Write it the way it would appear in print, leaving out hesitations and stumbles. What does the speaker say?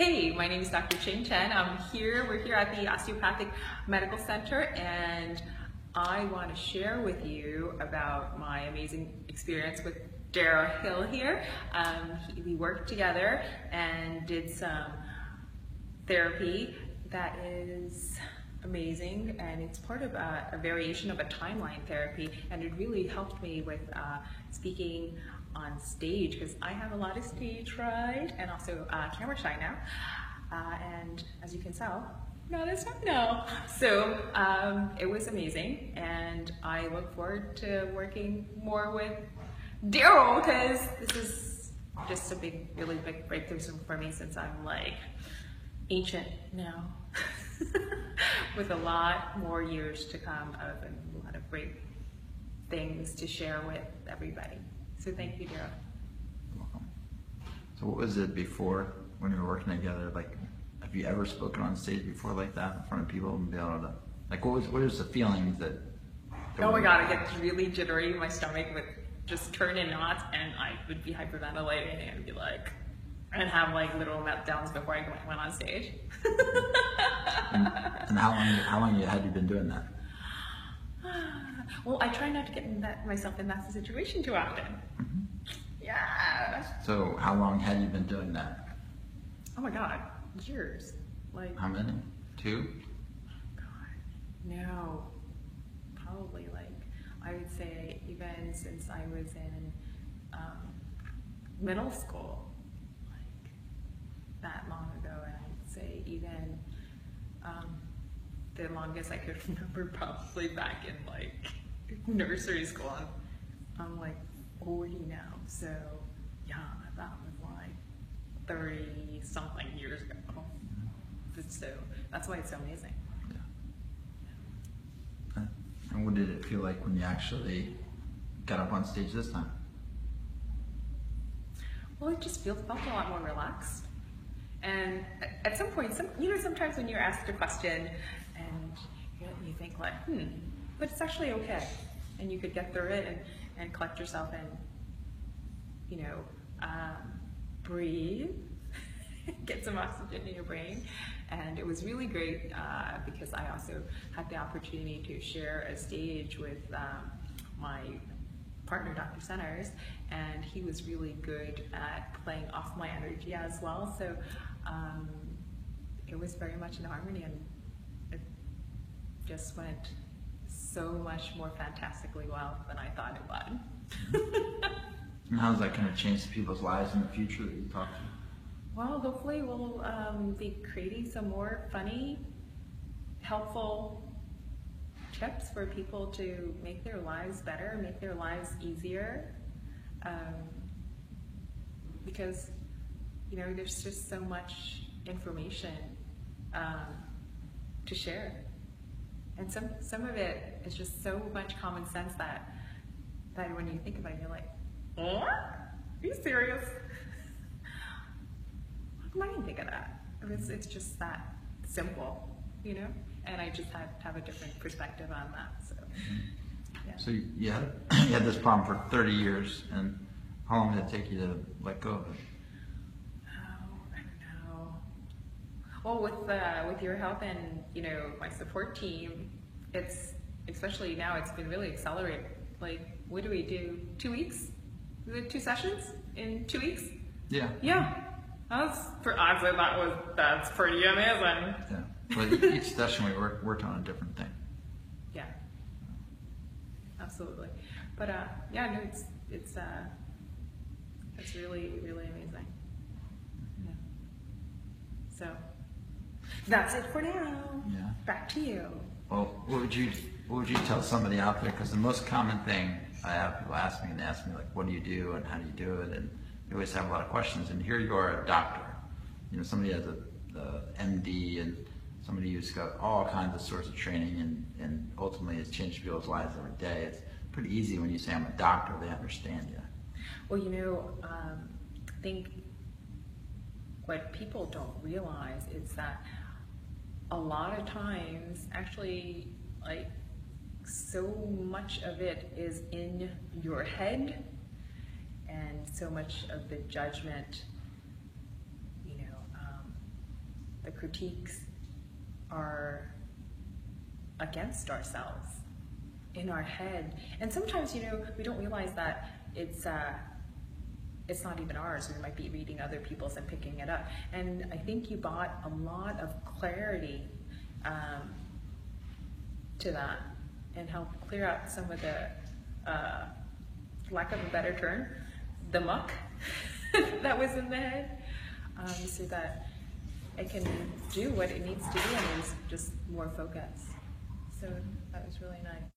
Hey, my name is Dr. Ching Chen. We're here at the Osteopathic Medical Center, and I want to share with you about my amazing experience with Daryl Hill here. We worked together and did some therapy that is amazing, and it's part of a variation of a timeline therapy, and it really helped me with speaking on stage, because I have a lot of stage fright and also camera shy now, and as you can tell, not as shy now. So it was amazing, and I look forward to working more with Daryl, because this is just a really big breakthrough for me, since I'm like ancient now with a lot more years to come of a lot of great things to share with everybody. So thank you, Daryl. You're welcome. So what was it before, when we were working together? Like, have you ever spoken on stage before like that in front of people and be able to, like, what was the feelings that oh my God, I get really jittery. My stomach would just turn in knots, and I would be hyperventilating and be like, and have like little meltdowns before I went on stage. and how long had you been doing that? Well, I try not to get myself in that situation too often. Mm-hmm. Yeah. So how long had you been doing that? Oh my God, years. Like, how many? 2? God, no. Probably like, I would say even since I was in middle school, like that long ago, and I'd say even the longest I could remember probably back in like nursery school. I'm like 40 now, so yeah, that was like 30 something years ago. So that's why it's so amazing. Yeah. And what did it feel like when you actually got up on stage this time? Well, it just felt a lot more relaxed. And at some point, sometimes when you're asked a question and you think like, but it's actually okay. And you could get through it and collect yourself and, breathe, get some oxygen in your brain. And it was really great because I also had the opportunity to share a stage with my partner, Dr. Centers, and he was really good at playing off my energy as well. So it was very much in harmony, and it just went so much more fantastically well than I thought it would. And how's that going to change people's lives in the future that you talk to? Well, hopefully we'll be creating some more funny, helpful tips for people to make their lives better, make their lives easier, because there's just so much information to share, and some of it is just so much common sense that when you think about it, you're like, are you serious? How come I didn't think of that? It's just that simple, and I just had to have a different perspective on that. So, yeah. So you had this problem for 30 years, and how long did it take you to let go of it? Oh, I don't know. Well, with your help and my support team, it's especially now it's been really accelerated. Like, what do we do? 2 weeks? Is it 2 sessions in 2 weeks? Yeah. Yeah. That's pretty amazing. Yeah. Well, each session we worked on a different thing. Yeah. Absolutely. But yeah, no, it's really, really amazing. Yeah. So that's it for now. Yeah. Back to you. Well, what would you tell somebody out there? Because the most common thing I have people ask me, like, what do you do and how do you do it? And you always have a lot of questions. And here you are, a doctor. Somebody has a MD, and somebody who's got all kinds of sorts of training, and ultimately has changed people's lives every day. It's pretty easy when you say I'm a doctor, they understand you. Well, I think what people don't realize is that a lot of times, actually, like, so much of it is in your head, and so much of the judgment critiques are against ourselves in our head. And sometimes, we don't realize that it's not even ours. We might be reading other people's and picking it up. And I think you brought a lot of clarity to that and helped clear up some of the, lack of a better term, the muck that was in the head, so that it can do what it needs to do and is just more focused. So that was really nice.